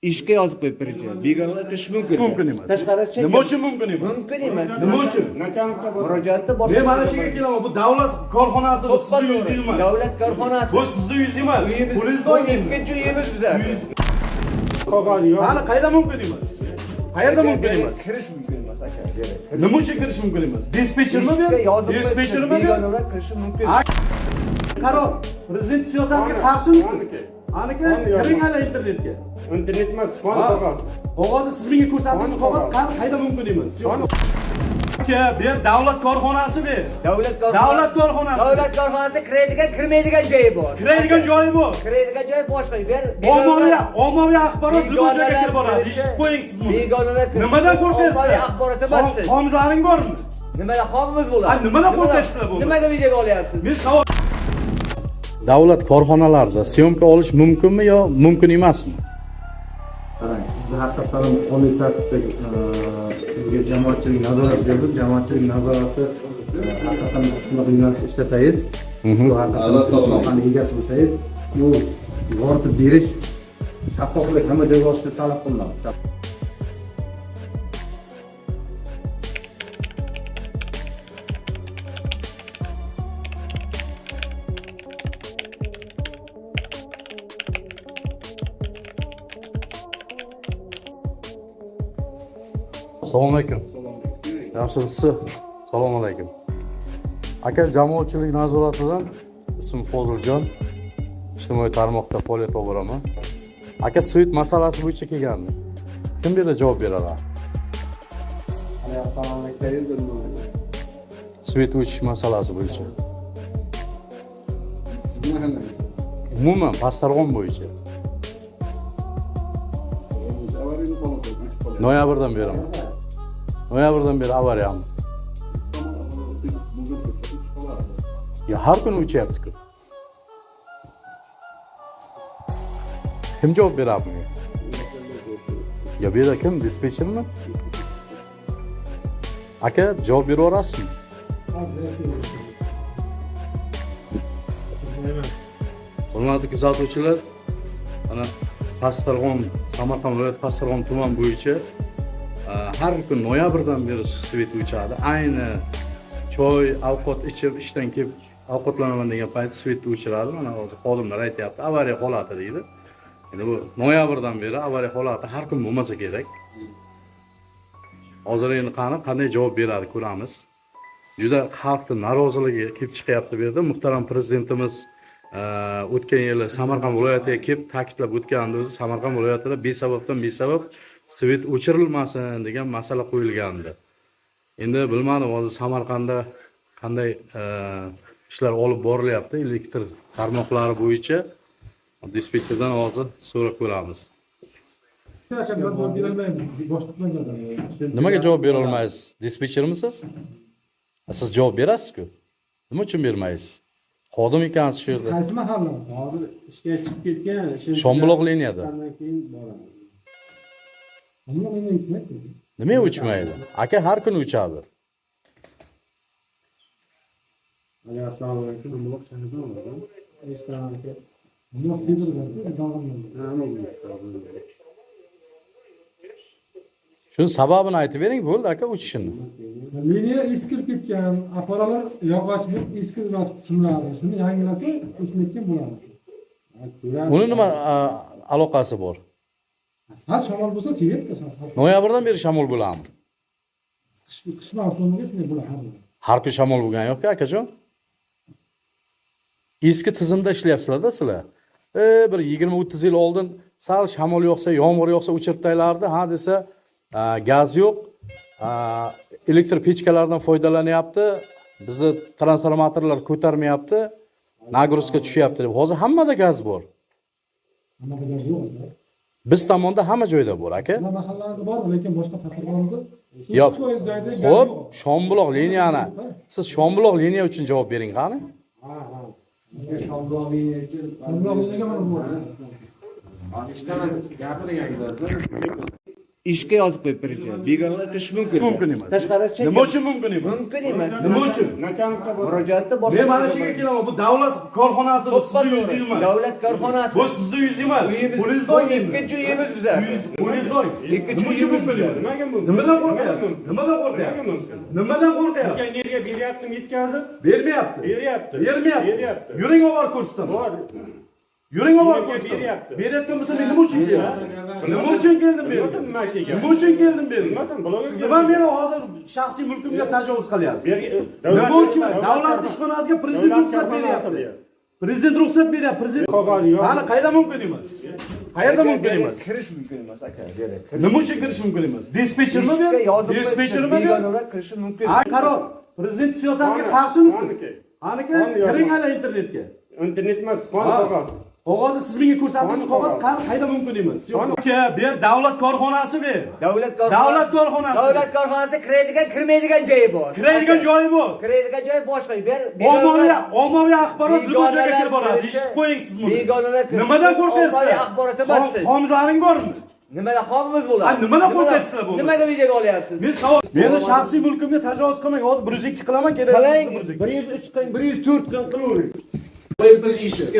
ishga yozib qo'yib birinchi. Begonalar kirish mumkin. Mumkin emas. Tashqariga Nima uchun mumkin emas? Mumkin emas. Nima uchun? Murojaatda boshqa. Men mana shu yerga kelaman. Bu davlat korxonasi, bu sizning uyingiz emas. Davlat korxonasi. Bu sizning uyingiz emas. Pulingizni oling. Ikkinchi uyimiz bizlar. Qog'oz yo'q. Mana qayerda mumkin emas? Qayerda mumkin emas? Kirish mumkin emas aka. Nima uchun kirish mumkin emas? Dispetchermi bu? Ishga yozib Dispetchermi bu? begonalar kirishi mumkin. Qaror. Prezident siyosatiga qarshimisiz? Aniki kiring hali internetga. Internet emas, qog'oz. Qog'ozni siz menga ko'rsatdingiz, qog'oz qayerda mumkin emas? Aka, bu yer davlat korxonasi bu. Davlat korxonasi. Davlat korxonasi. Davlat korxonasi kiradigan, kirmaydigan joyi bor. Kiradigan joyi bor. Kiradigan joyi boshqa. Ommaviy axborot bir joyga kirib boradi. Eshitib qo'ying siz buni. Begonalar kirish. Nimadan qo'rqyapsiz? Ommaviy axborot emas siz. Xomlaring bormi? Nimadan xomimiz bo'ladi? Ha, nimadan qo'rqyapsizlar bu? Nimaga videoga olyapsiz? Men savol davlat korxonalarida syomka olish mumkinmi yo mumkin emasmi? Qarang, sizni haqiqatan qonuniy tartibda sizga jamoatchilik nazorat berdi. Jamoatchilik nazorati haqiqatan shunaqa yo'nalishda ishlasangiz, shu haqiqatan sohani egasi bo'lsangiz, bu yoritib berish, shaffoflik hamma joyga olishni talab qilinadi. Assalomu alaykum. Yaxshimisiz? Assalomu alaykum. Aka, jamoatchilik nazoratidan ismim Foziljon. Ijtimoiy tarmoqda faoliyat olib boraman. Aka, svet masalasi bo'yicha kelgandim. Kim bu yerda javob beradi? Svet o'chish masalasi bo'yicha. Siz nima qilasiz? Umuman Pastarg'on bo'yicha. Noyabrdan beraman. Noyabrdan beri avariyam. Ya har kuni o'chyapti-ku. Kim javob beradi bunga? Ya bu yerda kim? Dispetchermi? Aka, javob beraverasizmi? Hurmatli kuzatuvchilar, ana Pastarg'on, Samarqand viloyati Pastarg'on tuman bo'yicha har kun noyabrdan beri svet o'chadi. Ayni choy, ovqat ichib, ishdan kelib ovqatlanaman degan payt svet o'chiradi. Mana hozir xodimlar aytayapti, avariya holati deydi. Endi bu noyabrdan beri avariya holati har kun bo'lmasa kerak. Hozir endi qanday javob beradi ko'ramiz. Juda xalqning noroziligi kelib chiqyapti bu yerda. Muhtaram prezidentimiz o'tgan yili Samarqand viloyatiga kelib ta'kidlab o'tgandi o'zi, Samarqand viloyatida besabab svet o'chirilmasin degan masala qo'yilgandi. Endi bilmadim hozir Samarqandda qanday ishlar olib borilyapti elektr tarmoqlari bo'yicha. Dispetcherdan hozir so'rab ko'ramiz. Nimaga javob bera olmaysiz? Dispetchermisiz? Siz javob berasiz-ku. Nima uchun bermaysiz? Xodim ekansiz shu yerda. Qaysi mahalla? Hozir ishga chiqib ketgan, Shombuloq liniyada. keyin boraman. Shombuloq liniyada uchmaydi. Nima uchmaydi? Aka har kuni uchadi. Assalomu alaykum. Shombuloq shahrida bo'laman. Eshitaman aka. Buloq fibr Shuni sababini aytib bering, bo'ldi aka uchishini. Liniya eskirib ketgan, aparalar yog'och bo'lib eskirib yotibdi simlari. Shuni yangilasa, o'chmayotgan bo'ladi. Uni nima aloqasi bor? Sal shamol bo'lsa tegadi, sal. Noyabrdan beri shamol bo'ladimi? Qish mavsumiga shunday bo'ladi. Har kun shamol bo'lgan yo'q-ku akajon. Eski tizimda ishlayapsizlar-da sizlar. Bir 20-30 yil oldin sal shamol yo'qsa, yomg'ir yo'qsa o'chirib taylardi. Ha desa, gaz yo'q. Elektr pechkalardan foydalanyapti. Bizni transformatorlar ko'tarmayapti. Nagruzka tushyapti deb. Hozir hammada gaz bor. Hammada gaz yo'q. Biz tomonda hamma joyda bor, aka. Sizlar mahallangizda bor, lekin boshqa Pastarg'onda yo'q. 100% joyda gaz Xo'p, yo'q. Shombuloq liniyani. Siz Shombuloq liniya uchun javob bering, qani? Ha. Shombuloq liniya uchun. Shombuloq liniyaga mana bu. ishga yozib qo'yib birinchi. Begonalar kirish mumkin. Mumkin emas. Tashqari chek. Nima uchun mumkin emas? Mumkin emas. Nima uchun? Murojaatda boshqa. Men mana shu yerga kelaman. Bu davlat korxonasi, bu sizning uyingiz emas. Davlat korxonasi. Bu sizning uyingiz emas. Pulingizni Bu oling. ikkinchi uyimiz bizlar. Pulingizni oling. Ikkinchi Nima uchun uyimiz mumkin bizlar. emas? Nimadan qo'rqyapsiz? Nimadan qo'rqyapsiz? Nimadan qo'rqyapsiz? Energiya beryaptim yetkazib. Bermayapti. Beryapti. Bermayapti. Yuring olib ko'rsataman. Bor. Yuring olib Beryapti. ko'rsataman. Berayotgan bo'lsa men nima uchun keldim? Nima uchun keldim bu yerga? Nima kelgan? Nima uchun keldim bu yerga? Bilmasam, bloger Siz nima meni hozir shaxsiy mulkimga tajovuz qilyapsiz? Nima uchun? Davlat ishxonasiga prezident ruxsat beryapti. Prezident ruxsat beryapti. Prezident Qog'oz yo'q. Qani qayda mumkin emas? Qayerda mumkin emas? Kirish mumkin emas aka. Nima uchun kirish mumkin emas? Dispetchermi bu? Ishga yozib Dispetchermi bu? begonalar kirishi mumkin. Ha, qaror. Prezident siyosatiga qarshisiniz? Qoniki. Qaniki? Qon yo'q. Kiring hali internetga. Internet emas, qon Ha. qog'oz. Qog'ozni siz menga ko'rsatdingiz, Qon qog'oz qayda mumkin emas? Aka, bu yer davlat korxonasi bu. Davlat Davlat korxonasi. Davlat korxonasi kiradigan, kirmaydigan joyi bor. Kiradigan joyi bor. Kiradigan joyi boshqa. Ommaviy axborot bir joyga kirib boradi. Eshitib qo'ying siz buni. Begonalar kirish. Nimadan qo'rqyapsizlar? Ommaviy axborot emas siz. Qonunlaring bormi? Nimadan qonimiz bo'ladi? Ha, nimadan qo'rqyapsizlar bu? Nimaga videoga olyapsiz? Men savol, meni shaxsiy mulkimga tajovuz qilmang. Hozir 102 qilaman, kerak. Qiling, 103 qiling, 104 qiling qilavering.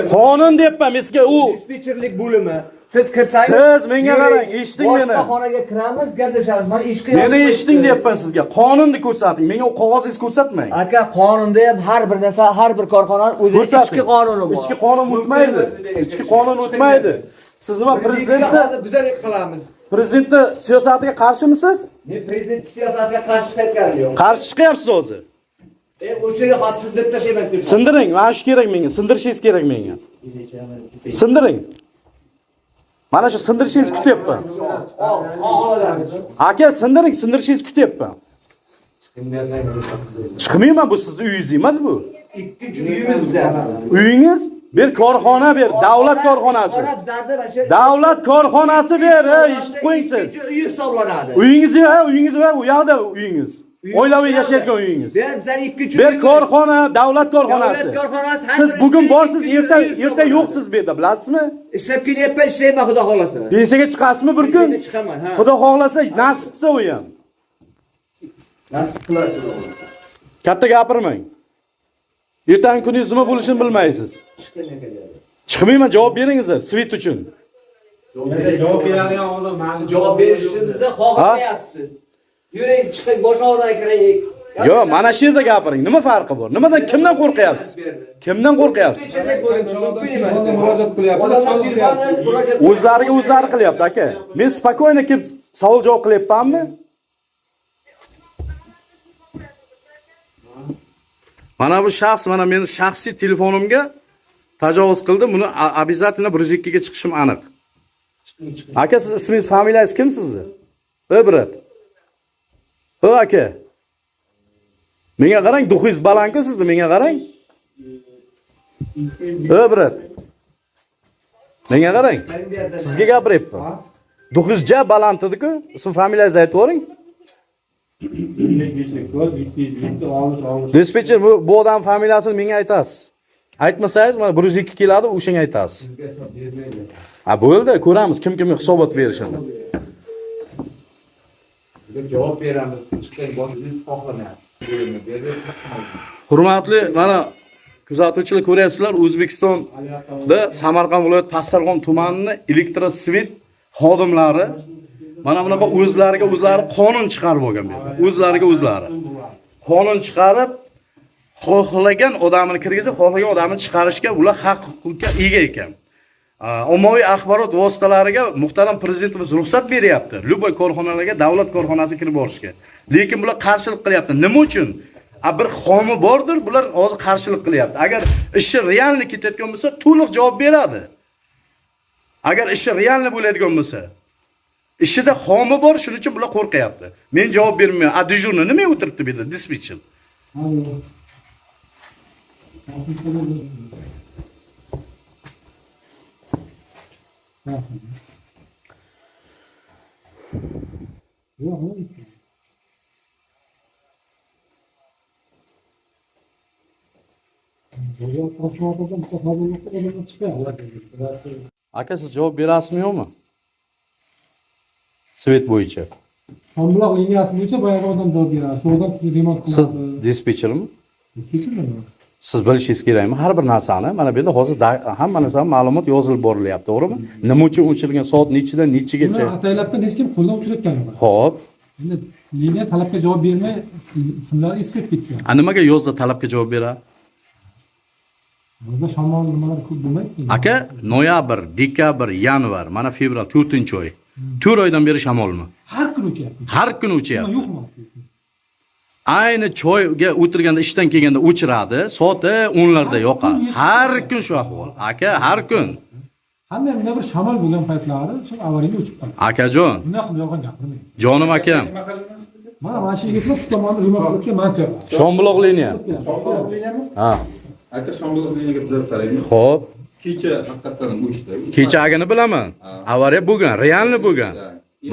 Qonun deyapman sizga u. Dispetcherlik bo'limi. Siz kirsangiz, Siz menga qarang, eshiting meni. Boshqa xonaga kiramiz, gaplashamiz. Men ishga Meni eshiting deyapman sizga. Qonunni ko'rsating. Menga o qog'ozingizni ko'rsatmang. Aka, qonunda ham har bir narsa, har bir korxona o'zining ichki qonuni bor. Ichki qonun o'tmaydi. Ichki qonun o'tmaydi. Siz nima prezidentni bizlar qilamiz. prezidentni siyosatiga qarshimisiz? Men prezident siyosatiga qarshi chiqayotganim yo'q. Qarshi chiqyapsiz hozir. O'chirib sindirib tashlayman deb. Sindiring, mana shu kerak menga. Sindirishingiz kerak menga. Sindiring. Mana shu sindirishingizni kutyapman. Aka, sindiring, sindirishingizni kutyapman. Chiqmayman, bu sizning uyingiz emas bu. Ikkinchi uyimiz bizlar. Uyingiz bir korxona ber, davlat korxonasi. Davlat korxonasi ber, eshitib qo'ying siz. Ikkinchi uy hisoblanadi. Uyingiz va u yoqda uyingiz. Oilaviy yashayotgan uyingiz. Ben bizlar ikkinchi Bir korxona, davlat korxonasi. Davlat korxonasi. Siz bugun borsiz, erta yo'qsiz bu yerda, bilasizmi? Ishlab kelyapman, ishlayman xudo xolasa. Pensiyaga chiqasizmi bir kun? Pensiyaga chiqaman, ha. Xudo xohlasa, nasib qilsa u ham. Nasib qiladi. Katta gapirmang. Ertangi kuningiz nima bo'lishini bilmaysiz. Chiqmayman, javob beringizlar, svit uchun. Javob beradigan odam ma'lum. Javob berishimizni xohlayapsiz. Yuring, chiqing, boshqa o'rnaga kiraylik. Yo, mana shu yerda gapiring. Nima farqi bor? Nimadan, kimdan qo'rqyapsiz? Murojaat qilyapti. O'zlariga qilyapti, aka. Men spokойно kelib savol javob qilyapmanmi? Mana bu shaxs mana meni shaxsiy telefonimga tajovuz qildi. Buni обязательно 102 ga chiqishim aniq. Aka, siz ismingiz, familiyangiz kim sizni? Brat. Aka. Menga qarang, duxingiz balandku sizni, menga qarang. Brat. Menga qarang. Sizga gapiryapman. Duxingiz ja baland edi-ku. Ism familiyangizni aytib o'ring. Dispetcher, bu odam familiyasini menga aytasiz. Aytmasangiz, mana 102 keladi, o'shanga aytasiz. Ha, bo'ldi, ko'ramiz kimga hisobot berishini. Javob beramiz. Chiqing, boshqangiz xohlanadi. Hurmatli, mana kuzatuvchilar ko'ryapsizlar, O'zbekistonda Samarqand viloyat Pastdarg'om tumanining elektrosvet xodimlari mana bunaqa o'zlari qonun chiqarib olgan bu yerda. O'zlari qonun chiqarib, xohlagan odamini kirgizib, xohlagan odamini chiqarishga ular haq-huquqqa ega ekan. Ommaviy axborot vositalariga muhtaram prezidentimiz ruxsat beryapti. Любой korxonalarga, davlat korxonasiga kirib borishga. Lekin bular qarshilik qilyapti. Nima uchun? Bir xomi bordir, bular hozir qarshilik qilyapti. Agar ishi realni ketayotgan bo'lsa, to'liq javob beradi. Agar ishi realni bo'ladigan bo'lsa, ishida xomi bor, shuning uchun bular qo'rqyapti. Men javob bermayman. Dejurni nima o'tiribdi bu yerda, dispetcher? Aka, siz javob berasizmi yo'qmi? Svet bo'yicha. Shombuloq liniyasi bo'yicha boyagi odam javob beradi. Shu odam shuni remont qiladi. Siz dispetchermi? Dispetchermi? Siz bilishingiz kerakmi? Har bir narsani mana bu yerda hozir hamma narsaga ma'lumot yozilib borilyapti, to'g'rimi? Nima uchun o'chirilgan, soat nechidan nechigacha? Ataylabdan hech kim qo'ldan o'chirayotgani yo'q. Xo'p. Endi liniya talabga javob bermay, simlari eskirib ketgan. Nimaga yozda talabga javob beradi? Bizda shamol nimalar ko'p bo'lmaydi. Aka, noyabr, dekabr, yanvar, mana fevral 4-oy. 4 oydan beri shamolmi? Har kuni o'chyapti. Har kuni o'chyapti. Yo'qmi? Ayni choyga o'tirganda ishdan kelganda o'chiradi, soati 10larda yoqadi. Har kun shu ahvol. Aka, har kun. Qanday mana bir shamol bo'lgan paytlari shu avariyaga o'chib qoldi. Akajon, Bunaqa qilib yolg'on gapirmang. jonim akam, Mana shu yigitlar shu tomonni remont qilib monter. Shombuloq liniya. Shombuloq liniyami? Ha. Aka Shombuloq liniyaga bizlar qaraymiz. Xo'p, Kecha haqiqatan o'chdi. kechagini bilaman. Avariya bo'lgan, realni bo'lgan.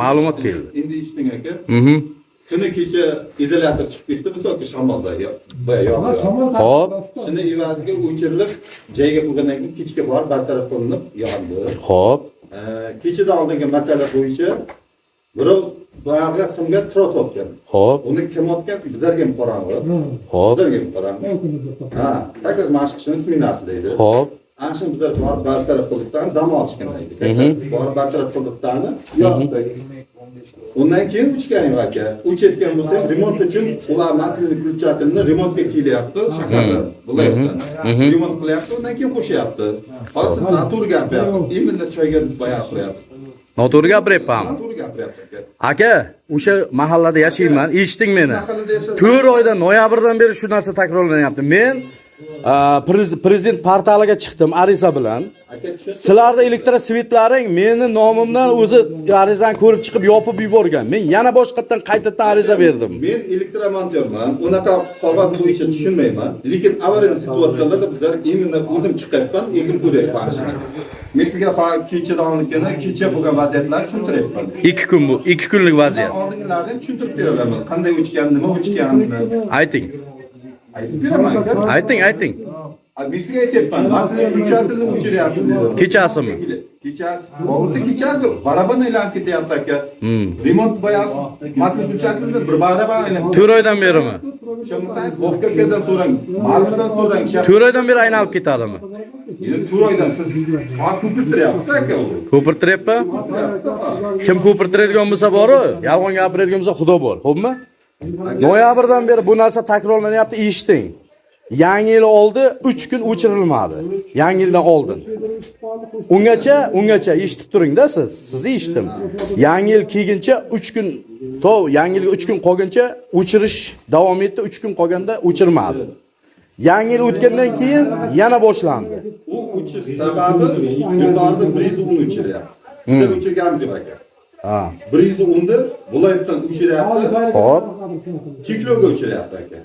Ma'lumot keldi. Endi eshitding aka. Mhm. Kuni kecha izolyator chiqib ketdi, bu soatga shamolda boya yo'q. Shamol Hop. Shuni evaziga o'chirilib, joyiga qo'ygandan keyin kechga borib bartaraf qilinib yondi. Xo'p. Kechadan oldingi masala bo'yicha birov boyaga simga tros otgan. Xo'p. Uni kim otgan? Bizlarga ham qorong'i. Xo'p. Bizlarga ham qorong'i. Ha, takas mashq qilishni smenasi deydi. Xo'p. Ana bizlar borib bartaraf qildikdan dam olishgan deydi. Borib bartaraf qildikdan yo'q. Undan keyin uchgan aka. Uchayotgan bo'lsa, remont uchun ular maslini ключатini remontga kelyapti shaharda. Bulayapti. Remont qilyapti, undan keyin qo'shyapti. Hozir siz noto'g'ri gapiryapsiz. Imенно choyga bayat qilyapsiz. Noto'g'ri gapiryapman. Noto'g'ri gapiryapsiz aka. Aka, o'sha mahallada yashayman, eshiting meni. Mahallada yashaysiz. 4 oydan noyabrdan beri shu narsa takrorlanyapti. Men prezident portaliga chiqdim ariza bilan. Sizlarda elektrosvetlaring meni nomimdan o'zi arizani ko'rib chiqib yopib yuborgan. Men yana boshqatdan qaytadan ariza berdim. Men elektromonterman. Unaqa qog'oz bo'yicha tushunmayman. Lekin avariya situatsiyalarda bizlar imенно o'zim chiqyapman, o'zim ko'ryapman. Men sizga kecha bo'lgan vaziyatlarni tushuntiryapman. 2 kun bu, 2 kunlik vaziyat. Oldingilarni tushuntirib beraman. Qanday o'chgan, nima o'chganini. Ayting. Aytib beraman aka. Ayting. Men sizga aytyapman. Masalan, ключатini o'chiryapti dedim. Kechasimi? Kechasi baraban aylanib ketyapti aka. Remont boyasi masalan ключатini bir baraban aylanib. 4 oydan berimi? Shundan Vovkadan so'rang, Ma'rufdan so'rang. 4 oydan beri aynalib ketadimi? Endi 4 oydan siz ko'pirtiryapsiz aka u. Ko'pirtiryapti? Kim ko'pirtiradigan bo'lsa bor-ku, yolg'on gapiradigan bo'lsa Xudo bor, xo'pmi? Noyabrdan beri bu narsa takrorlanyapti, eshiting. Yangi yil oldi 3 kun o'chirilmadi. Yangi yildan oldin. Ungacha eshitib turing-da siz. Sizni eshitdim. Yangi yil kelguncha 3 kun, yangi yilga 3 kun qolguncha o'chirish davom etdi, 3 kun qolganda o'chirmadi. Yangi yil o'tgandan keyin yana boshlandi. U uchish sababi yuqorida 110 o'chiryapti. Biz o'chirganmiz yo'q aka. Ha. 110 viloyatdan o'chiryapti. Hop. Cheklovga o'chiryapti aka.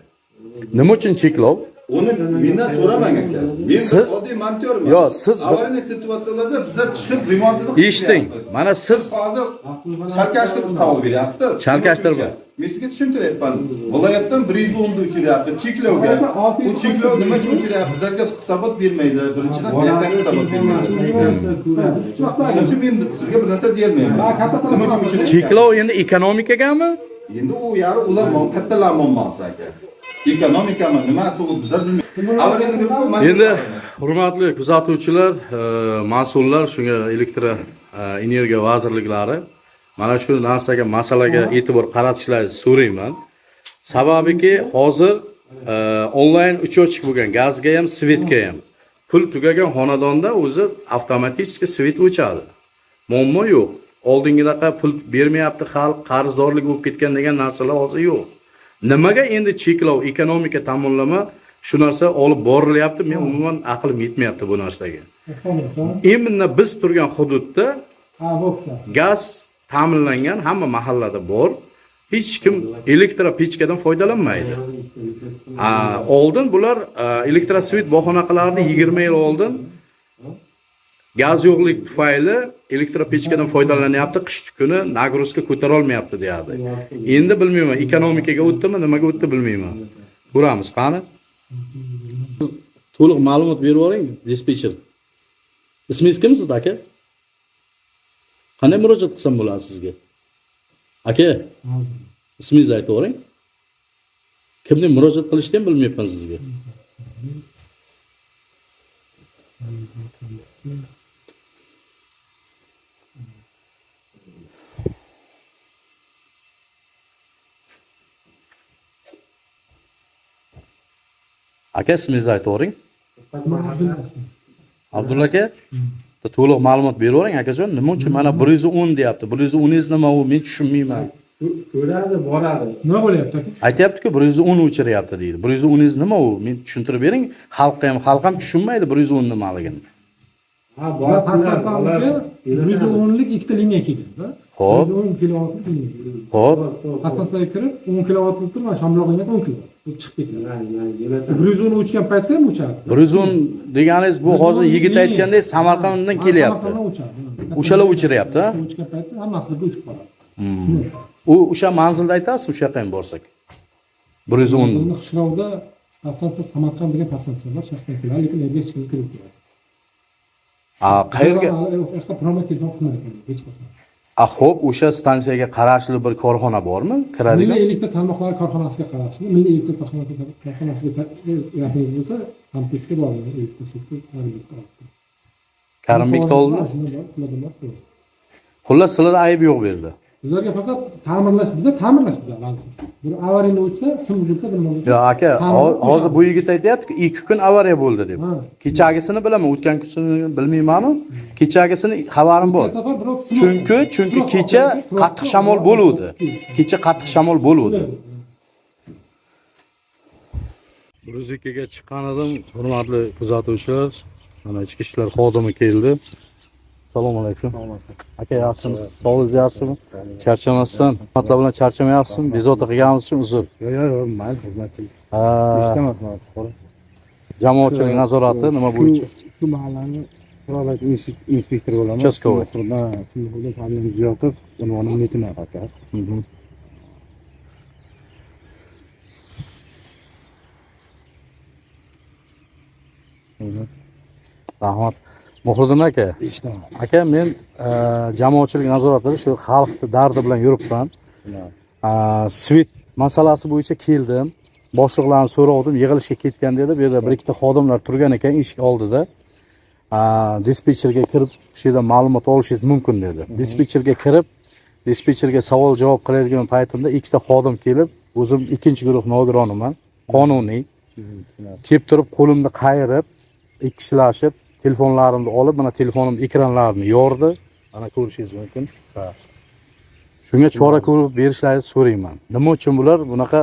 Nima uchun cheklov? Uni mendan so'ramang aka. Men Siz oddiy monterman. Yo, siz avariya situatsiyalarda bizlar chiqib remontini eshiting. Mana siz hozir sharkashtirib savol beryapsiz-da. Sharkashtirib. Men sizga tushuntiryapman. Viloyatdan 110 o'chiryapti cheklovga. U cheklov nima uchun o'chiryapti? Bizlarga hisobot bermaydi. Birinchidan mehnat hisobot bermaydi. Shuning uchun men sizga bir narsa deyolmayman. Nima uchun o'chiryapti? cheklov endi ekonomikagami? Endi u yari ular kattalar muammosi aka. Ekonomikami nimasi u bizlar bilmaymiz. Avariyani guruhi Endi hurmatli kuzatuvchilar, mas'ullar, shunga energiya vazirliklari mana shu narsaga, masalaga e'tibor qaratishlaringizni so'rayman. Sababiki hozir onlayn uchochik bo'lgan gazga ham, svetga ham pul tugagan xonadonda o'zi avtomatik svet o'chadi. Muammo yo'q. Oldingidaqa pul bermayapti xalq, qarzdorlik bo'lib ketgan degan narsalar hozir yo'q. Nimaga endi cheklov, ekonomika ta'minlama shu narsa olib borilyapti? Men umuman aqlim yetmayapti bu narsaga. Imенно biz turgan hududda gaz ta'minlangan hamma mahallada bor. Hech kim elektropechkadan foydalanmaydi. Oldin bular elektrosvet bahonaqalarni 20 yil oldin gaz yo'qlik tufayli elektropechkadan foydalanyapti, qish kuni nagruzka ko'tara olmayapti deyardi. Endi bilmayman, ekonomikaga o'tdimi, nimaga o'tdi bilmayman. Ko'ramiz, qani. To'liq ma'lumot berib oling, dispetcher. Ismingiz kim sizda aka? Qanday murojaat qilsam bo'ladi sizga? Aka, ismingizni aytib o'ring. Kimga murojaat qilishni ham bilmayapman sizga. Aka, ismingizni aytib o'ring. Abdulla aka, to'liq ma'lumot beravering akajon. Nima uchun mana 110 deyapti? 110 nima u? Men tushunmayman. Ko'radi, boradi. Nima bo'lyapti aka? Aytyapti-ku 110 o'chiryapti deydi. 110 nima u? Men tushuntirib bering. Xalq ham tushunmaydi 110 nimaligini. Ha, Bizlar patsansamizga 110lik ikkita liniya kelgan. Xo'p. 110 kilovatlik liniya. Xo'p. Patsansaga kirib 10 kilovat bo'lib turib, mana shamroqligini 10 kilovat. Chiqib ketdi. 110 o'chgan paytda ham o'chadi. 110 deganingiz bu hozir yigit aytgandek Samarqanddan kelyapti. O'shalar o'chiryapti, ha? O'chgan paytda hammasi birga o'chib qoladi. U o'sha manzilda aytasizmi, o'sha yoqqa ham borsak? 110. Qishloqda patsansa Samarqand degan patsansa bor, shaxsan keladi, lekin yerga hech kim kirib keladi. Qayerga? Boshqa promotor telefon qilmadi hech qachon. Xo'p, o'sha stansiyaga qarashli bir korxona bormi? Kiradigan. Milliy elektr tarmoqlari korxonasiga qarashli. Milliy elektr korxonasiga yaqingiz bo'lsa, Samtesga boradi, elektr sektor ta'minotda. Karimbekda oldimi? Shundan bor. Xullas, sizlarda ayb yo'q bu yerda. Bizlarga faqat ta'mirlash bizlar lazım. Bir avariyani o'tsa, sim uzilsa bilmayman. Yo aka, hozir bu yigit aytayapti-ku, 2 kun avariya bo'ldi deb. Kechagisini bilaman, o'tgan kunisini bilmayman-ku. Kechagisini xabarim bor. Chunki kecha qattiq shamol bo'luvdi. Kecha qattiq shamol bo'luvdi. 102 ga chiqqan edim, hurmatli kuzatuvchilar. Mana ichki ishlar xodimi keldi. Assalomu alaykum. Aka, yaxshimisiz? Sog'ligingiz yaxshimi? Charchamasdan, xizmatlar bilan charchamayapsizmi? Bezovta qilganimiz uchun uzr. Yo'q, men xizmatchilik. Ishdaman. Jamoatchilik nazorati nima bo'yicha? Shu mahallani qurolli inspektor bo'laman. Uchastkovoy. Shunday familiyam Ziyotov, unvonim leytenant aka. Rahmat. Muhriddin aka. Aka, men jamoatchilik nazoratida shu xalqning dardi bilan yuribman. Svit masalasi bo'yicha keldim. Boshliqlarni so'ravdim, yig'ilishga ketganda edi. Bu yerda bir ikkita xodimlar turgan ekan eshik oldida. Dispetcherga kirib, shu yerdan ma'lumot olishingiz mumkin dedi. Dispetcherga kirib, dispetcherga savol javob qilayotgan paytimda ikkita xodim kelib, o'zim ikkinchi guruh nogironiman, qonuniy. Kelib turib, qo'limni qayirib, ikki kishilashib, telefonlarimni olib, mana telefonim ekranlarini yordi. Mana ko'rishingiz mumkin. Shunga chora ko'rib berishlaringizni so'rayman. Nima uchun bular bunaqa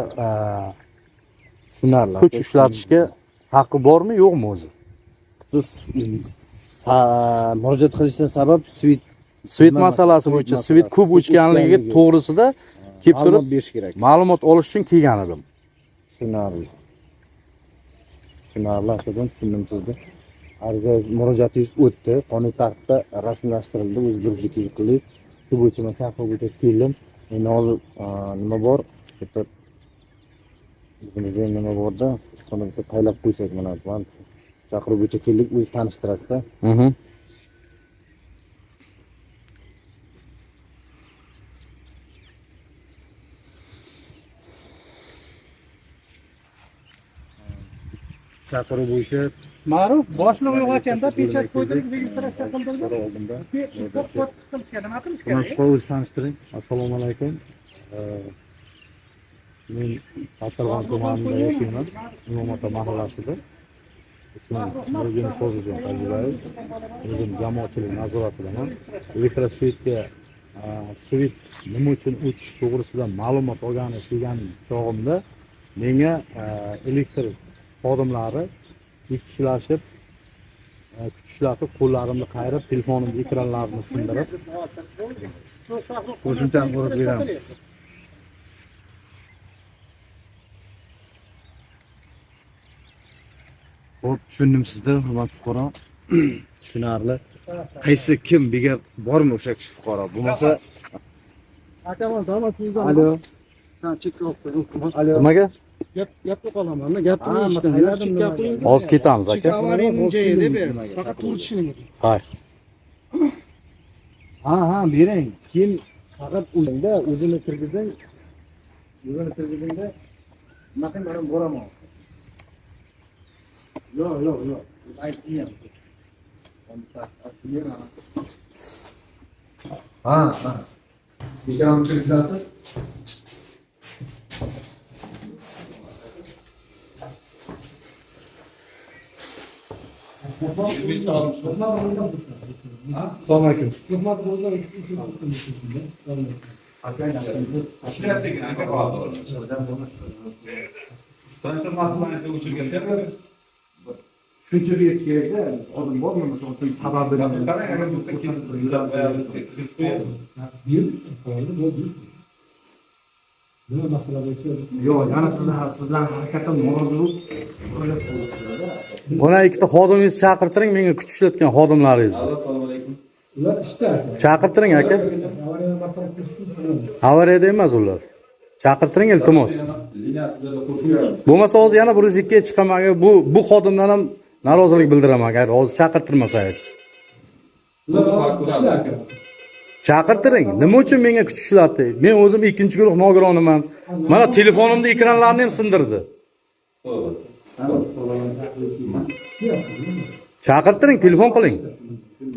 Tushunarli. kuch ishlatishga haqqi bormi, yo'qmi o'zi? Siz murojaat qilishdan sabab Svit masalasi bo'yicha svit ko'p o'chganligiga to'g'risida kelib turib berish kerak. ma'lumot olish uchun kelgan edim. Tushunarli. Akadan tushundim sizni. Ariza murojaatingiz o'tdi, qonuniy tartibda rasmiylashtirildi, o'z burchiga qildingiz. Shu bo'yicha men chaqiriq bo'yicha keldim. Endi hozir nima bor? Bizimizda nima borda? Shuni bitta taylab qo'ysak mana chaqiruv bo'yicha keldik, o'zingiz tanishtirasiz-da. Chaqiruv bo'yicha Ma'ruf boshliq uyg'otganda pechat qo'ydirib registratsiya qildirdi. O'zingiz tanishtiring. Assalomu alaykum. Men Asarg'on tumanida yashayman. Imomota mahallasida. Ismim Nuriddin Foziljon Tajibbayev. O'zim jamoatchilik nazoratidaman. Elektrosvetga svit nima uchun o'tish to'g'risida ma'lumot olgani kelgan chog'imda menga elektr xodimlari ikki kishilashib kuch ishlatib, qo'llarimni qayirib, telefonimning ekranlarini sindirib qo'shimcha axborot beramiz. Xo'p, tushundim sizdan, hurmatli fuqaro. Tushunarli. Qaysi kim bega bormi o'sha kishi fuqaro? Bo'lmasa Akaman, damasingizdan. Alo. Chekka olib qo'ying. Alo. nimaga? Gapga qolaman. Gapni eshitdim. Hozir ketamiz aka. Avariyaning joyida ber. Faqat to'g'ri tushuninglar. Hay. Ha, bering. Keyin Faqat o'zini kirgizing. Bunaqa men boraman. Yo'q. Aytdim. Ha. Ikramni kirgizasiz. Assalomu alaykum. Tuhmat bo'ldi. Shuncha berish kerak-da. Odim bormi? Masalan, uchun sabab bilan. Nima masala bo'yicha? Yo'q, yana sizlar harakatdan norozi Ona ikkita xodimingizni chaqirtiring, menga kuch ishlatgan xodimlaringizni. Assalomu alaykum. Ular ishda. Chaqirtiring aka. Avariya bartaraf etish uchun Avariyada emas ular. Chaqirtiring iltimos. Bo'lmasa hozir yana bir zikka chiqaman. Bu xodimdan ham norozilik bildiraman agar hozir chaqirtirmasangiz. ular ishda. Chaqirtiring. Nima uchun menga kuch ishlatdi? Men o'zim ikkinchi guruh nogironiman. Mana telefonimda ekranlarini ham sindirdi. Chaqirtiring, telefon qiling.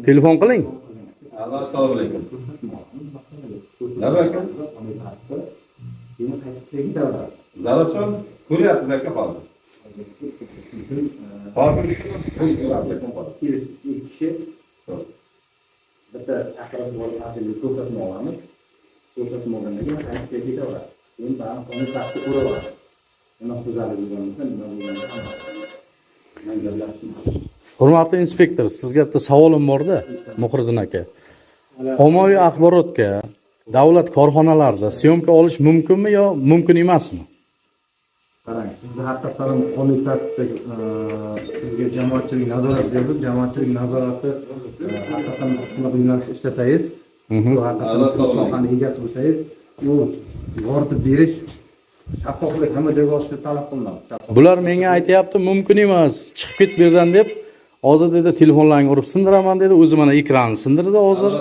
Telefon qiling. Assalomu alaykum. Nima aka? Zararchon ko'ryapsiz aka hozir. Hozir bitta chaqirib borib ko'rsatma olamiz. Ko'rsatma olgandan keyin qaytib ketaveradi. Keyin ba'zi qonun tartibni ko'raveramiz. Nima tuzalib bo'lganida nima bo'lganini Hurmatli inspektor, sizga bitta savolim bor-da, Muhriddin aka. Ommaviy axborotga davlat korxonalarida syomka olish mumkinmi yo mumkin emasmi? qarang, sizni haqiqatan qonuniy tartibda sizga jamoatchilik nazorat berdi. Jamoatchilik nazorati haqiqatan shunaqa yo'nalishda ishlasangiz, shu haqiqatan sohani egasi bo'lsangiz, u yoritib berish, shaffoflik hamma joyga olishni talab qilinadi. Bular menga aytayapti, mumkin emas, chiqib ket bu yerdan deb. Hozir dedi telefonlarni urib sindiraman dedi. O'zi mana ekranni sindirdi hozir.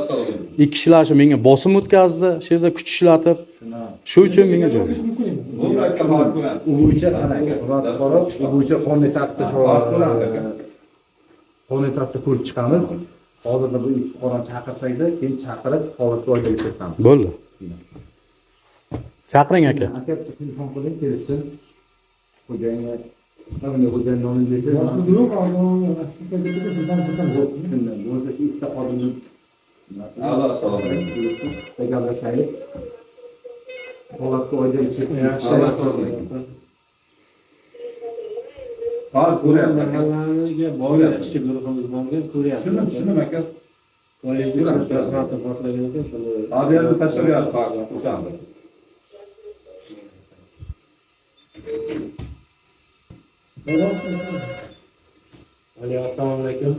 Ikki kishilar menga bosim o'tkazdi, shu yerda kuch ishlatib. Shu uchun menga joy. bo'ldi aka hozir ko'ramiz. U bo'yicha qarang, u bo'yicha qonuniy tartibda qonuniy tartibda ko'rib chiqamiz. Hozirda bu ikki fuqaroni chaqirsakda, keyin chaqirib holatga oydinlik kiritamiz. Bo'ldi. Chaqiring aka. Aka bitta telefon qiling, kelsin. Xo'jayinga xo'jayin nomini bersangiz, boshqa guruh a'zolari aksiyada shundan bo'lsa ikkita xodimni Assalomu alaykum. gaplashaylik. Holatga oydinlik kiritamiz. Assalomu alaykum. Hozir ko'ryapsiz aka. Mahallaga borib ishchi guruhimiz borga ko'ryapmiz. Shuni aka. Kollejda xizmatni boshlagan ekan, shuni Hozir yerda tashlab qo'yapti. O'shanda. Ali, assalomu alaykum.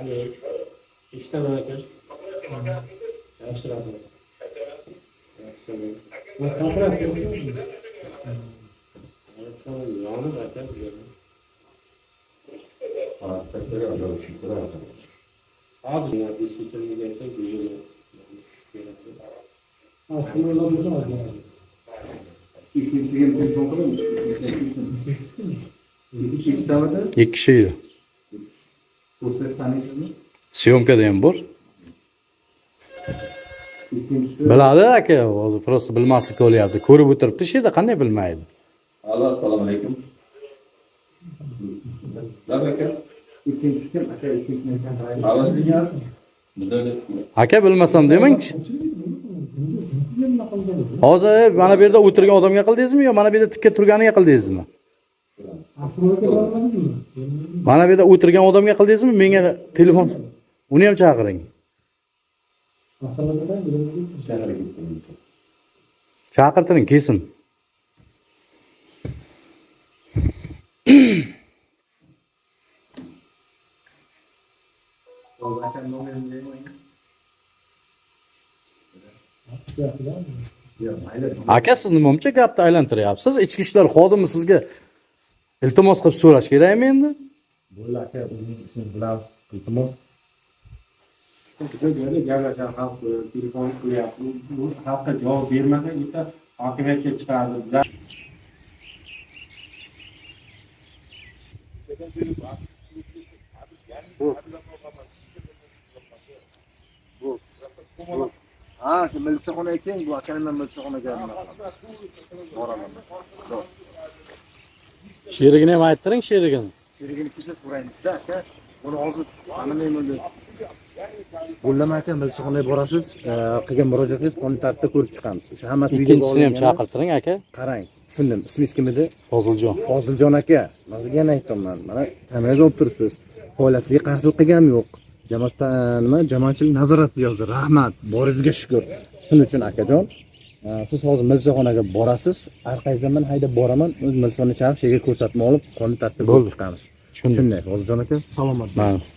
Ali, ishdaman aka. Yaxshi rahmat. Yonib aka. Hozir dispetcherga aytsak, ikkinchisiga telefon qiling. Ikkitamida Ikki kishi edi. ko'rsangiz taniysizmi? Syomkada ham bor. Ikkinchisi Biladi aka, hozir prosta bilmaslik bo'lyapti. Ko'rib o'tiribdi, shu yerda qanday bilmaydi? Assalomu alaykum. Nima aka? ikkinchisi kim? Aka ikkinchisini aytgan. Avazlingiz? Bizlarga Aka bilmasam demang. Hozir mana bu yerda o'tirgan odamga qildingizmi yo mana bu yerda tikka turganiga qildingizmi? Mana bu yerda o'tirgan odamga qildingizmi? Menga telefon. Uni ham chaqiring. Chaqirtiring, kelsin. Aka, siz nima uncha gapni aylantiryapsiz? Ichki ishlar xodimi sizga iltimos qilib so'rash kerakmi endi? Bo'ldi aka, o'zingiz ishni bilasiz. Iltimos. Biza bu yerda gaplashgan xalq telefon qilyapti. Bu xalqqa javob bermasa, bitta hokimiyatga chiqadi. Ha, shu milisaxonaga keling, bu akani men milisaxonaga boraman. Sherigini ham ayttiring, sherigini. Sherigini kechas so'raymiz-da, aka. Buni hozir tanimayman deb. Bo'ldimi aka, milisaxonaga borasiz, qilgan murojaatingiz qonun tartibida ko'rib chiqamiz. O'sha hammasi videoga Ikkinchisini ham olingani- chaqirtiring aka. Qarang, tushundim. Ismingiz kim edi? Foziljon. Foziljon aka. Mazgani aytdim-man. Mana kamerani olib turibsiz. Faoliyatingizga qarshilik qilganim yo'q. Jamoatchilik nazoratida yozdi. Rahmat, boringizga shukr. Shuning uchun akajon, siz hozir milisaxonaga borasiz, orqangizdan men haydab boraman, o'z milisaxonaga chaqirib, shega ko'rsatma olib, qonun tartibida ko'rib chiqamiz. Tushundim. Shunday, Foziljon aka, salomat bo'ling. Mayli.